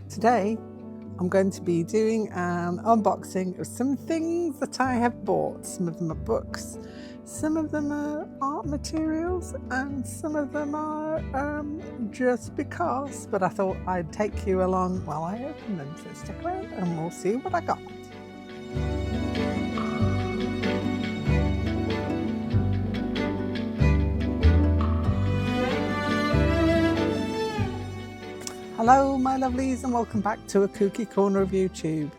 Today I'm going to be doing an unboxing of some things that I have bought. Some of them are books, some of them are art materials, and some of them are just because, but I thought I'd take you along while I open them, so stick around and we'll see what I got. Hello my lovelies, and welcome back to a kooky corner of YouTube.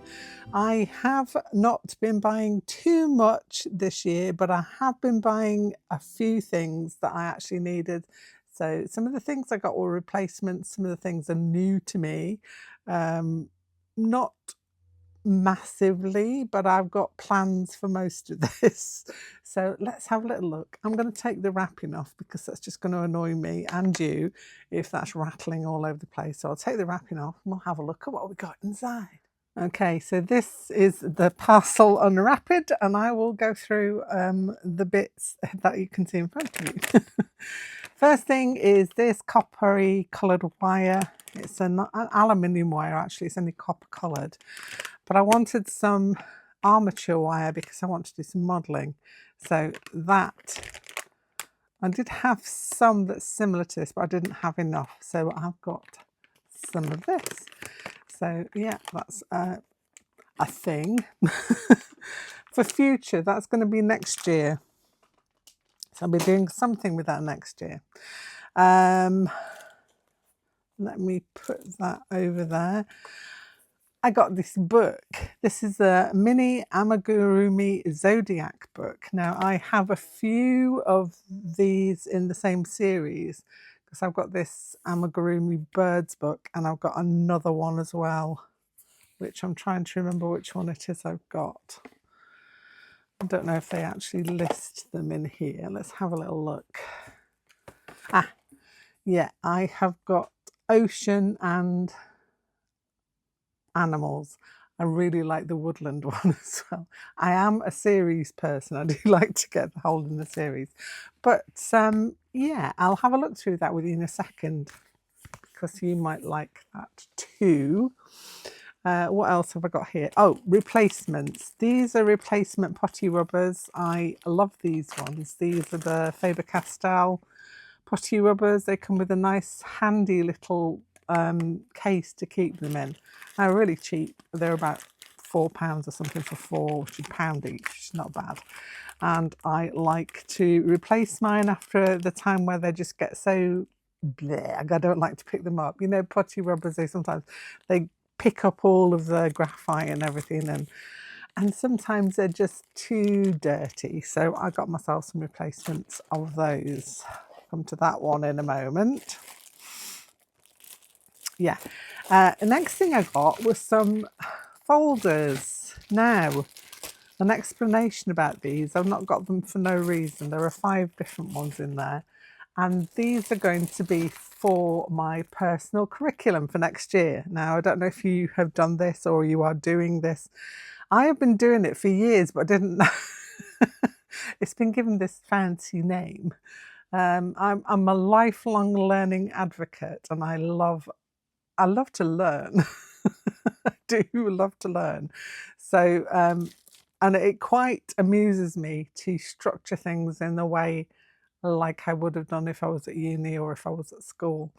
I have not been buying too much this year, but I have been buying a few things that I actually needed. So some of the things I got were replacements, some of the things are new to me. Not massively, but I've got plans for most of this. So let's have a little look. I'm going to take the wrapping off because that's just going to annoy me and you if that's rattling all over the place. So I'll take the wrapping off and we'll have a look at what we got inside. Okay, so this is the parcel unwrapped, and I will go through the bits that you can see in front of you. First thing is this coppery coloured wire. It's an aluminium wire, actually. It's only copper coloured, but I wanted some armature wire because I want to do some modelling. So that, I did have some that's similar to this, but I didn't have enough, so I've got some of this. So yeah, that's a thing. For future, that's going to be next year. So I'll be doing something with that next year. Let me put that over there. I got this book. This is a mini amigurumi zodiac book. Now I have a few of these in the same series because I've got this amigurumi birds book and I've got another one as well, which I'm trying to remember which one it is I've got. I don't know if they actually list them in here. Let's have a little look. Yeah, I have got ocean and animals. I really like the woodland one as well. I am a series person. I do like to get the whole in the series. But yeah, I'll have a look through that with you in a second because you might like that too. What else have I got here? Oh, replacements. These are replacement potty rubbers. I love these ones. These are the Faber-Castell potty rubbers. They come with a nice handy little case to keep them in. They're really cheap. They're about £4 or something for four, which is £1 each, which is not bad. And I like to replace mine after the time where they just get so bleh. I don't like to pick them up. You know, potty rubbers, they pick up all of the graphite and everything, and sometimes they're just too dirty. So I got myself some replacements of those. Come to that one in a moment. Yeah. The next thing I got was some folders. Now, an explanation about these. I've not got them for no reason. There are 5 different ones in there. And these are going to be for my personal curriculum for next year. Now, I don't know if you have done this or you are doing this. I have been doing it for years, but I didn't know. It's been given this fancy name. I'm a lifelong learning advocate, and I love to learn. I do love to learn. So, and it quite amuses me to structure things in a way like I would have done if I was at uni or if I was at school.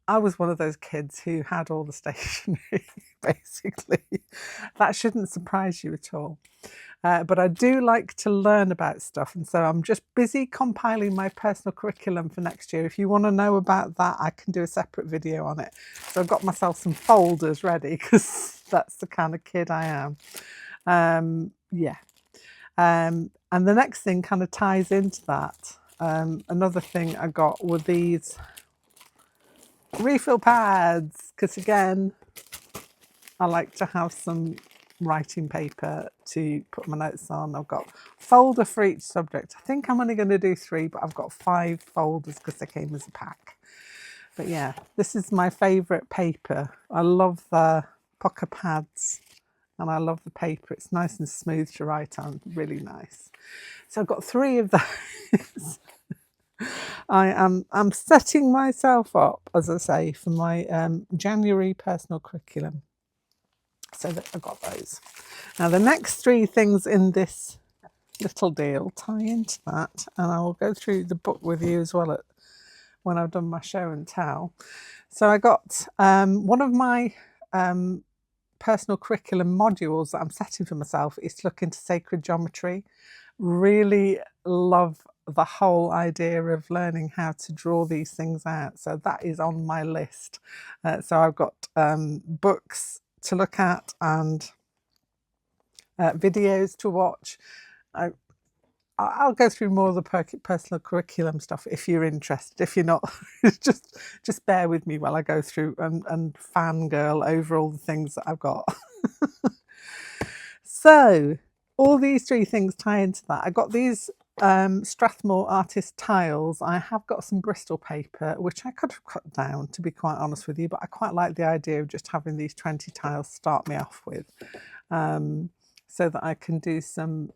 I was one of those kids who had all the stationery, basically. That shouldn't surprise you at all. But I do like to learn about stuff, and so I'm just busy compiling my personal curriculum for next year. If you want to know about that, I can do a separate video on it. So I've got myself some folders ready because that's the kind of kid I am. Yeah. And the next thing kind of ties into that. Another thing I got were these refill pads because, again, I like to have some writing paper to put my notes on. I've got a folder for each subject. I think I'm only going to do 3, but I've got 5 folders because they came as a pack. But yeah, this is my favourite paper. I love the pocket pads and I love the paper. It's nice and smooth to write on, really nice. So I've got 3 of those. I'm setting myself up, as I say, for my January personal curriculum. So that I got those. Now the next three things in this little deal tie into that, and I will go through the book with you as well when I've done my show and tell. So I got one of my personal curriculum modules that I'm setting for myself is to look into sacred geometry. Really love the whole idea of learning how to draw these things out. So that is on my list. So I've got books to look at and videos to watch. I'll go through more of the personal curriculum stuff if you're interested. If you're not, just bear with me while I go through and fangirl over all the things that I've got. So all these three things tie into that. I got these Strathmore artist tiles. I have got some Bristol paper, which I could have cut down, to be quite honest with you, but I quite like the idea of just having these 20 tiles start me off with, so that I can do some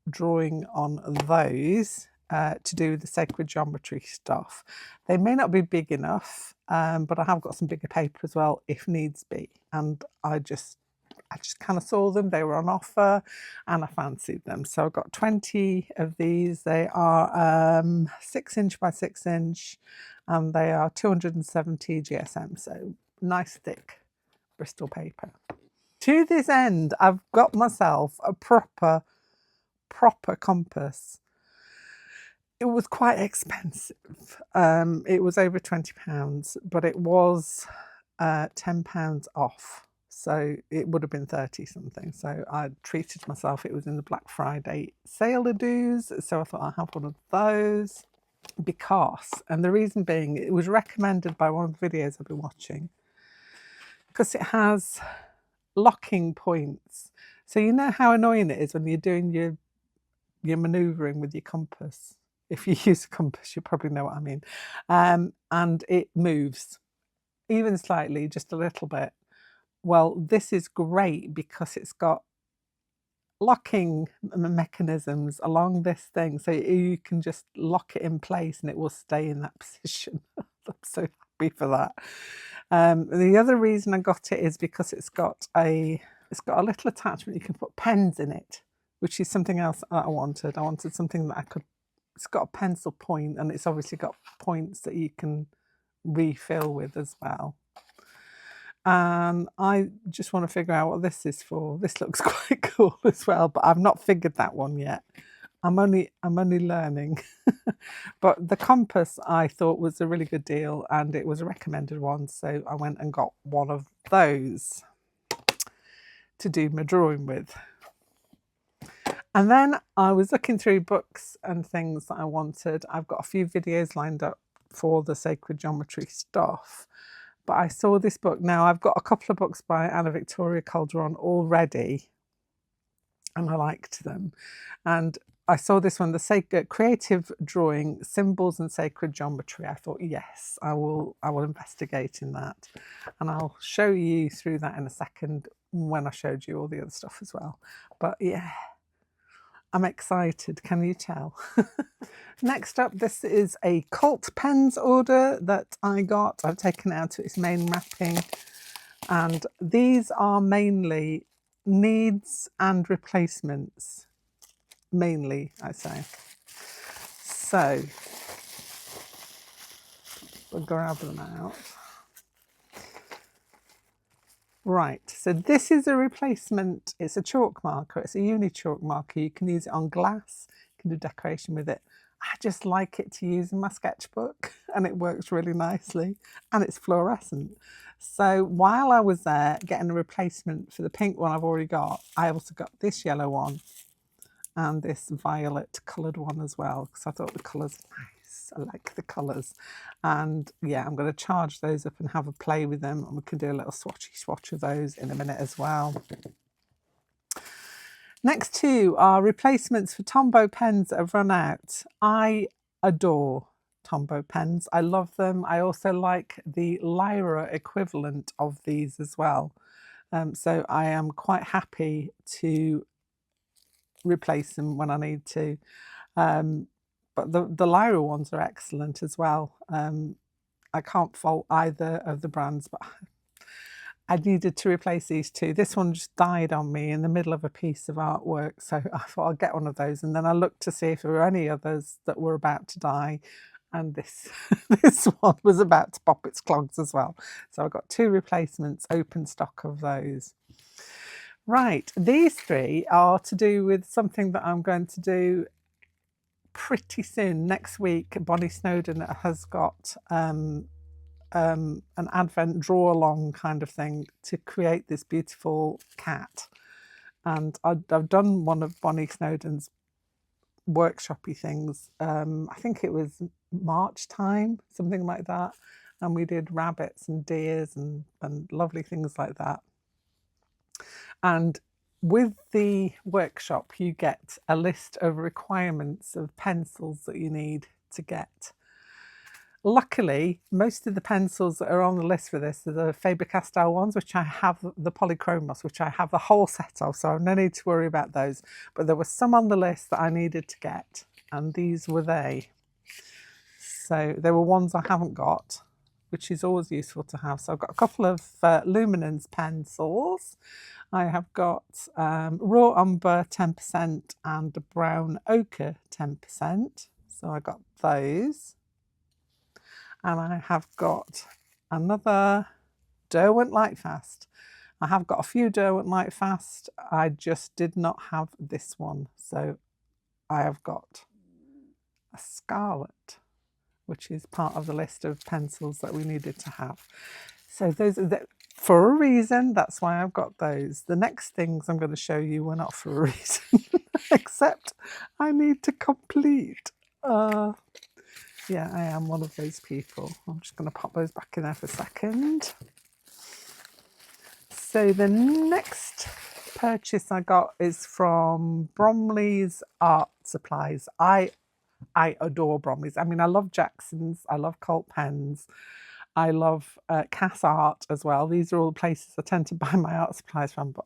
drawing on those to do the sacred geometry stuff. They may not be big enough, but I have got some bigger paper as well if needs be, and I just kind of saw them, they were on offer and I fancied them. So I've got 20 of these. They are 6" by 6" and they are 270 GSM, so nice thick Bristol paper. To this end, I've got myself a proper compass. It was quite expensive. It was over £20, but it was £10 off. So it would have been 30 something. So I treated myself. It was in the Black Friday sale do's. So I thought I'll have one of those because, and the reason being, it was recommended by one of the videos I've been watching because it has locking points. So you know how annoying it is when you're doing your manoeuvring with your compass. If you use a compass, you probably know what I mean. And it moves even slightly, just a little bit. Well, this is great because it's got locking mechanisms along this thing, so you can just lock it in place and it will stay in that position. I'm so happy for that. The other reason I got it is because it's got a little attachment. You can put pens in it, which is something else I wanted. I wanted something that I could. It's got a pencil point, and it's obviously got points that you can refill with as well. And I just want to figure out what this is for. This looks quite cool as well, but I've not figured that one yet. I'm only learning. But the compass I thought was a really good deal, and it was a recommended one, so I went and got one of those to do my drawing with. And then I was looking through books and things that I wanted. I've got a few videos lined up for the sacred geometry stuff. But I saw this book. Now, I've got a couple of books by Anna Victoria Calderon already, and I liked them. And I saw this one, the Creative Drawing, Symbols and Sacred Geometry. I thought, yes, I will investigate in that. And I'll show you through that in a second when I showed you all the other stuff as well. But yeah, I'm excited, can you tell? Next up, this is a Cult Pens order that I got. I've taken it out to its main wrapping, and these are mainly needs and replacements, mainly, I say. So we'll grab them out. Right, so this is a replacement. It's a chalk marker. It's a uni chalk marker. You can use it on glass. You can do decoration with it. I just like it to use in my sketchbook, and it works really nicely, and it's fluorescent. So while I was there getting a replacement for the pink one I've already got, I also got this yellow one and this violet coloured one as well, because I thought the colours are nice. I like the colours. And yeah, I'm going to charge those up and have a play with them, and we can do a little swatch of those in a minute as well. Next two are replacements for Tombow pens that have run out. I adore Tombow pens. I love them. I also like the Lyra equivalent of these as well. So I am quite happy to replace them when I need to. But the Lyra ones are excellent as well. I can't fault either of the brands, but I needed to replace these two. This one just died on me in the middle of a piece of artwork, so I thought I'd get one of those. And then I looked to see if there were any others that were about to die, and this this one was about to pop its clogs as well. So I got two replacements, open stock of those. Right, these three are to do with something that I'm going to do pretty soon. Next week, Bonnie Snowdon has got an advent draw along kind of thing to create this beautiful cat. And I've done one of Bonnie Snowdon's workshoppy things. I think it was March time, something like that. And we did rabbits and deers and lovely things like that. And with the workshop, you get a list of requirements of pencils that you need to get. Luckily, most of the pencils that are on the list for this are the Faber-Castell ones, which I have, the Polychromos, which I have the whole set of, so I've no need to worry about those. But there were some on the list that I needed to get, and these were they. So there were ones I haven't got, which is always useful to have. So I've got a couple of luminance pencils. I have got raw umber 10% and a brown ochre 10%. So I got those. And I have got another Derwent Lightfast. I have got a few Derwent Lightfast. I just did not have this one. So I have got a Scarlet, which is part of the list of pencils that we needed to have. So those are for a reason. That's why I've got those. The next things I'm going to show you were not for a reason, except I need to complete. Yeah, I am one of those people. I'm just going to pop those back in there for a second. So the next purchase I got is from Bromley's Art Supplies. I adore Bromley's. I mean, I love Jackson's. I love Colt Pens. I love Cass Art as well. These are all the places I tend to buy my art supplies from. But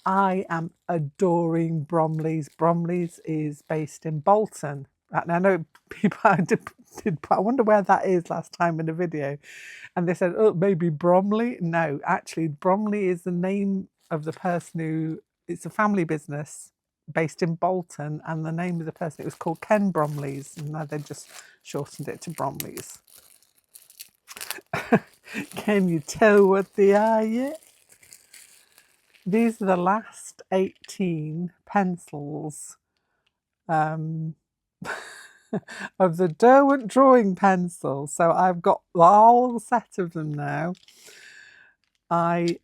I am adoring Bromley's. Bromley's is based in Bolton. And I know people I wonder where that is last time in a video. And they said, oh, maybe Bromley. No, actually, Bromley is the name of the person who, it's a family business based in Bolton. And the name of the person, it was called Ken Bromley's. And now they just shortened it to Bromley's. Can you tell what they are yet? These are the last 18 pencils of the Derwent drawing pencils. So I've got the whole set of them now. I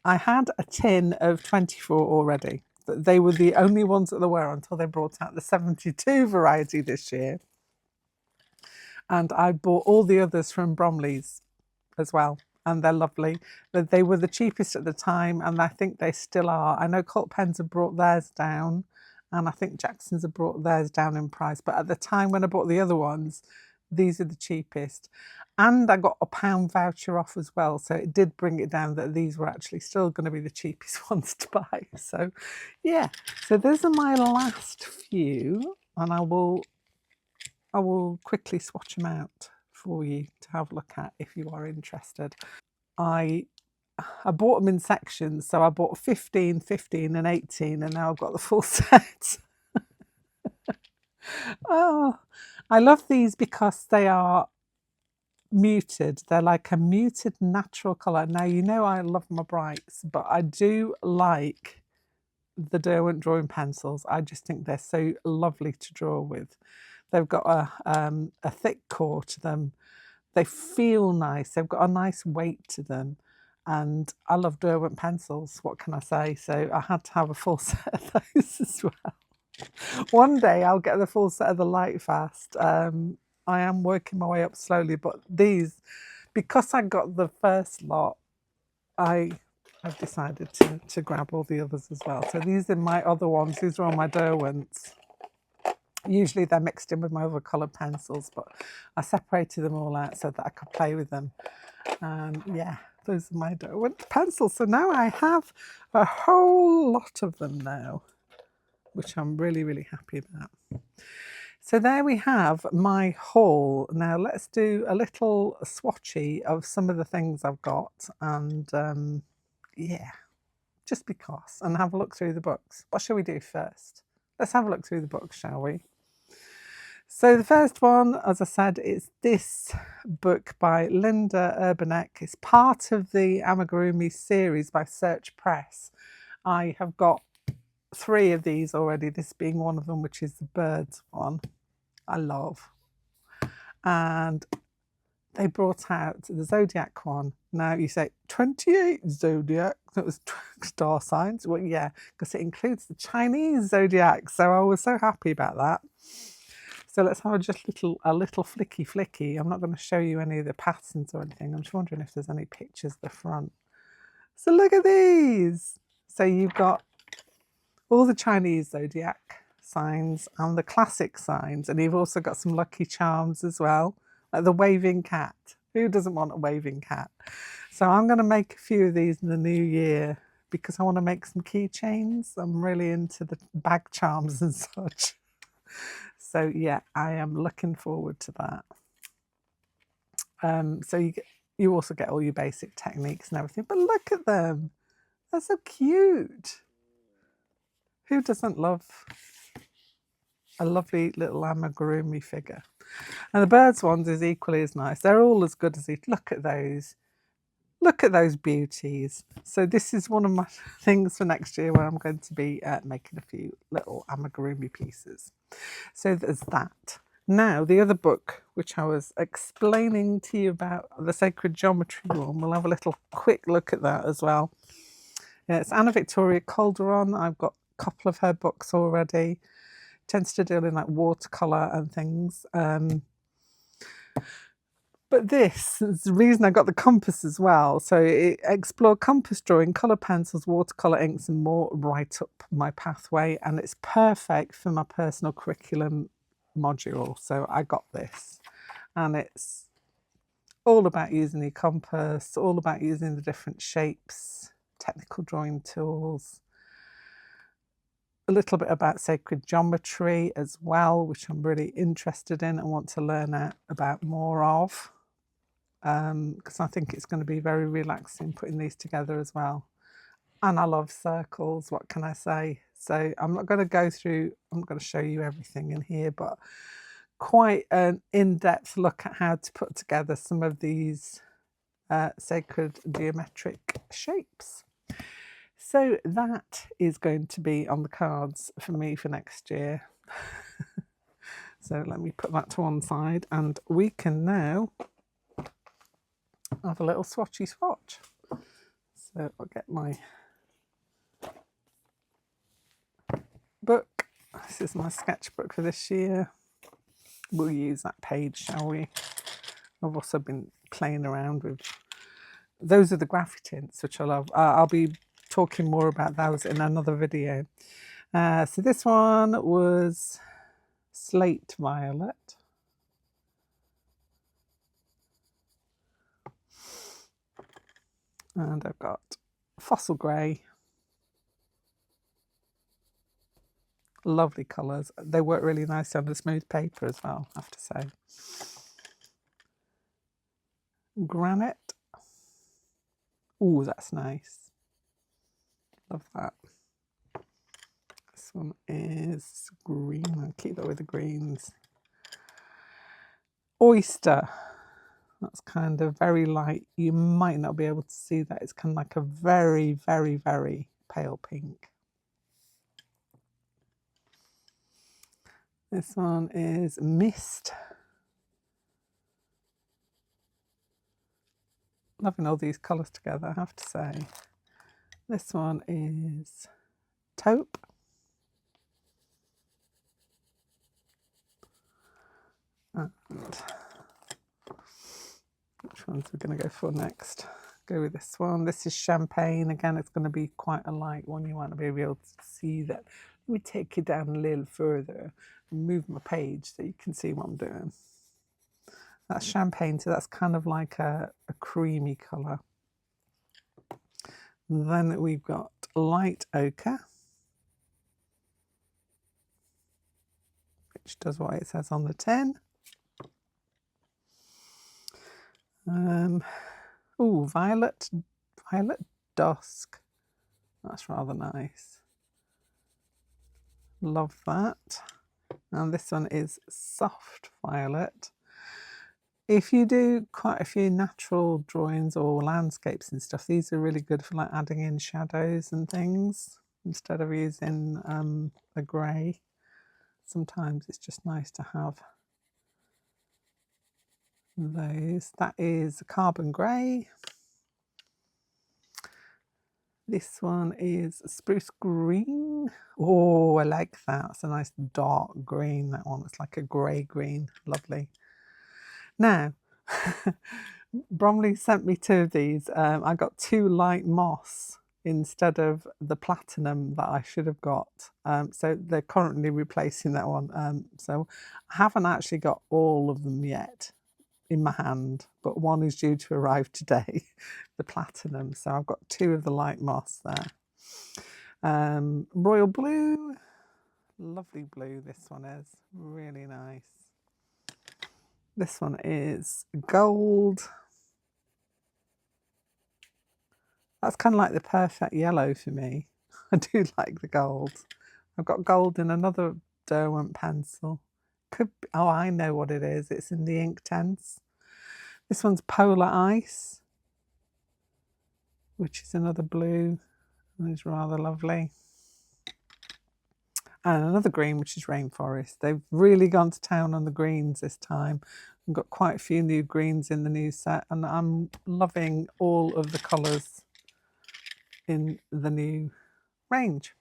had a tin of 24 already. They were the only ones that there were until they brought out the 72 variety this year. And I bought all the others from Bromley's as well. And they're lovely. They were the cheapest at the time, and I think they still are. I know Colt Pens have brought theirs down, and I think Jackson's have brought theirs down in price. But at the time when I bought the other ones, these are the cheapest. And I got a £1 voucher off as well. So it did bring it down that these were actually still going to be the cheapest ones to buy. So yeah, so those are my last few, and I will quickly swatch them out for you to have a look at if you are interested. I bought them in sections, so I bought 15, 15 and 18, and now I've got the full set. Oh, I love these because they are muted. They're like a muted natural colour. Now, you know I love my brights, but I do like the Derwent drawing pencils. I just think they're so lovely to draw with. They've got a thick core to them. They feel nice. They've got a nice weight to them. And I love Derwent pencils. What can I say? So I had to have a full set of those as well. One day I'll get the full set of the Lightfast. I am working my way up slowly, but these, because I got the first lot, I've decided to grab all the others as well. So these are my other ones. These are all my Derwents. Usually they're mixed in with my other coloured pencils, but I separated them all out so that I could play with them. Yeah, those are my Derwent pencils. So now I have a whole lot of them now. which I'm really, really happy about. So there we have my haul. Now let's do a little swatchy of some of the things I've got, and yeah, just because, and have a look through the books. What shall we do first? Let's have a look through the books, shall we? So the first one, as I said, is this book by Linda Urbanek. It's part of the Amigurumi series by Search Press. I have got 3 of these already, this being one of them, which is the birds one. I love. And they brought out the Zodiac one. Now you say 28 Zodiac, that was star signs. Well, yeah, because it includes the Chinese Zodiac. So I was so happy about that. So let's have a little flicky. I'm not going to show you any of the patterns or anything. I'm just wondering if there's any pictures at the front. So look at these. So you've got all the Chinese Zodiac signs and the classic signs, and you've also got some lucky charms as well, like the waving cat. Who doesn't want a waving cat? So I'm going to make a few of these in the new year because I want to make some keychains. I'm really into the bag charms and such. So yeah, I am looking forward to that. So you also get all your basic techniques and everything, but look at them. They're so cute. Who doesn't love a lovely little amigurumi figure? And the birds ones is equally as nice. They're all as good as each. Look at those. Look at those beauties. So this is one of my things for next year where I'm going to be making a few little amigurumi pieces. So there's that. Now, the other book, which I was explaining to you about, the Sacred Geometry one, we'll have a little quick look at that as well. Yeah, it's Anna Victoria Calderon. I've got a couple of her books already. Tends to deal in like watercolour and things. But this is the reason I got the compass as well. So it explore compass drawing, colour pencils, watercolour inks and more right up my pathway. And it's perfect for my personal curriculum module. So I got this. And it's all about using the compass, all about using the different shapes, technical drawing tools. A little bit about sacred geometry as well, which I'm really interested in and want to learn about more of. Because I think it's going to be very relaxing putting these together as well. And I love circles, what can I say? So I'm not going to go through, I'm not going to show you everything in here, but quite an in-depth look at how to put together some of these sacred geometric shapes. So that is going to be on the cards for me for next year. So let me put that to one side and we can now have a little swatchy swatch. So I'll get my book. This is my sketchbook for this year. We'll use that page, shall we? I've also been playing around with, those are the graphic tints, which I love. I'll be talking more about those in another video. So this one was Slate Violet. And I've got Fossil Grey. Lovely colours. They work really nicely on the smooth paper as well, I have to say. Granite. Oh, that's nice. Love that. This one is green. I'll keep that with the greens. Oyster. That's kind of very light. You might not be able to see that. It's kind of like a very, very, very pale pink. This one is Mist. Loving all these colours together, I have to say. This one is Taupe. And which ones we're going to go for next? Go with this one. This is Champagne. Again, it's going to be quite a light one. You might not be able to see that. Let me take you down a little further and move my page so you can see what I'm doing. That's Champagne, so that's kind of like a creamy colour. Then we've got Light Ochre. which does what it says on the tin. Oh, violet dusk. That's rather nice. Love that. And this one is soft violet. If you do quite a few natural drawings or landscapes and stuff, these are really good for like adding in shadows and things instead of using a grey. Sometimes it's just nice to have those. That is carbon grey. This one is spruce green. Oh, I like that. It's a nice dark green, that one. It's like a grey green. Lovely. Now, Bromley sent me two of these. I got two light moss instead of the platinum that I should have got. So they're currently replacing that one. So I haven't actually got all of them yet in my hand, but one is due to arrive today, the platinum. So I've got two of the light moss there. Royal blue, lovely blue this one is, really nice. This one is gold. That's kind of like the perfect yellow for me. I do like the gold. I've got gold in another Derwent pencil. Could be, oh, I know what it is. It's in the Inktense. This one's Polar Ice, which is another blue and is rather lovely. And another green, which is Rainforest. They've really gone to town on the greens this time. I've got quite a few new greens in the new set, and I'm loving all of the colours in the new range.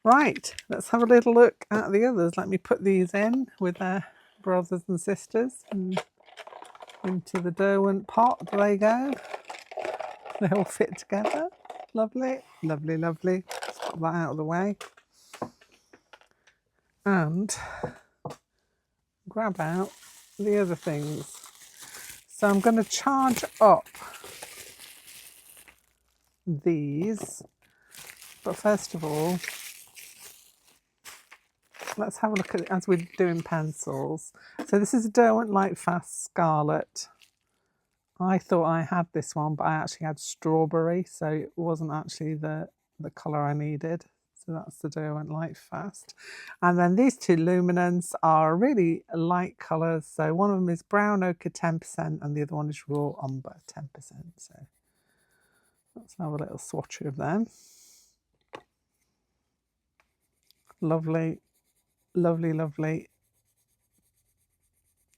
Right, let's have a little look at the others. Let me put these in with their brothers and sisters. And into the Derwent pot they go. They all fit together. Lovely, lovely, lovely. Let's put that out of the way. And grab out the other things. So I'm going to charge up these. But first of all, let's have a look at it as we're doing pencils. So this is a Derwent Lightfast Scarlet. I thought I had this one, but I actually had strawberry, so it wasn't actually the colour I needed. So that's the Derwent Lightfast. And then these two luminance are really light colours. So one of them is brown ochre 10% and the other one is raw umber 10%. So let's have a little swatch of them. Lovely, lovely, lovely.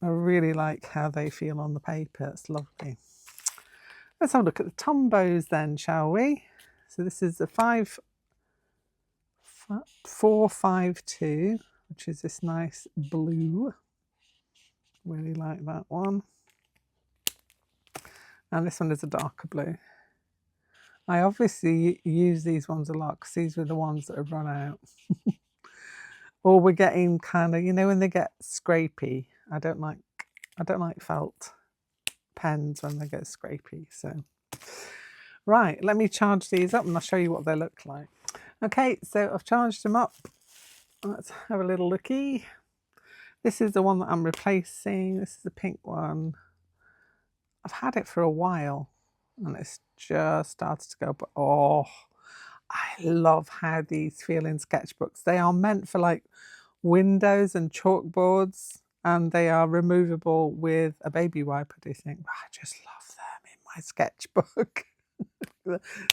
I really like how they feel on the paper. It's lovely. Let's have a look at the Tombos then, shall we? So this is the 452, which is this nice blue. Really like that one. And this one is a darker blue. I obviously use these ones a lot because these were the ones that have run out. Or we're getting kind of, you know, when they get scrapey. I don't like felt pens when they get scrapey. So right, let me charge these up and I'll show you what they look like. Okay, so I've charged them up. Let's have a little looky. This is the one that I'm replacing. This is the pink one. I've had it for a while and it's just started to go, but oh, I love how these feel in sketchbooks. They are meant for like windows and chalkboards, and they are removable with a baby wiper, do you think? I just love them in my sketchbook.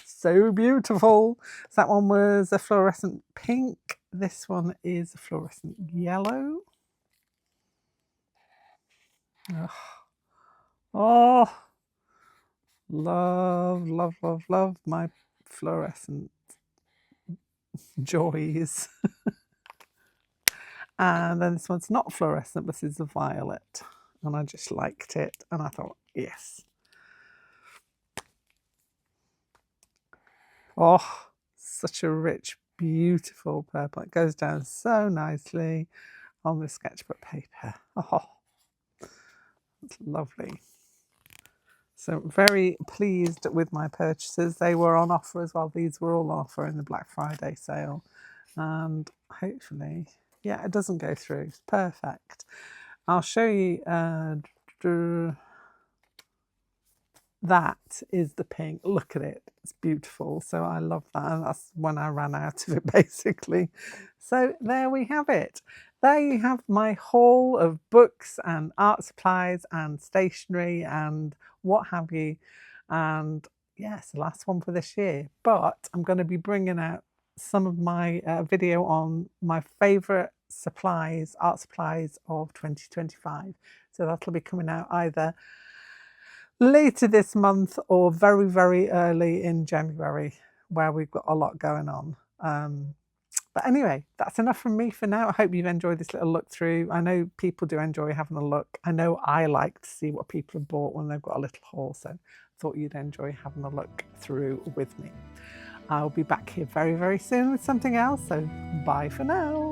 So beautiful. So that one was a fluorescent pink. This one is a fluorescent yellow. Ugh. Oh, love, love, love, love my fluorescent joys. And then this one's not fluorescent, but this is a violet. And I just liked it. And I thought, yes. Oh, such a rich, beautiful purple. It goes down so nicely on the sketchbook paper. Oh, it's lovely. So very pleased with my purchases. They were on offer as well. These were all on offer in the Black Friday sale. And hopefully Yeah, it doesn't go through. It's perfect. I'll show you. That is the pink. Look at it. It's beautiful. So I love that. And that's when I ran out of it, basically. So there we have it. There you have my haul of books and art supplies and stationery and what have you. And yes, the last one for this year. But I'm going to be bringing out some of my video on my favourite supplies, art supplies of 2025. So that'll be coming out either later this month or very, very early in January, where we've got a lot going on. But anyway, that's enough from me for now. I hope you've enjoyed this little look through. I know people do enjoy having a look. I know I like to see what people have bought when they've got a little haul, so I thought you'd enjoy having a look through with me. I'll be back here very, very soon with something else, so bye for now.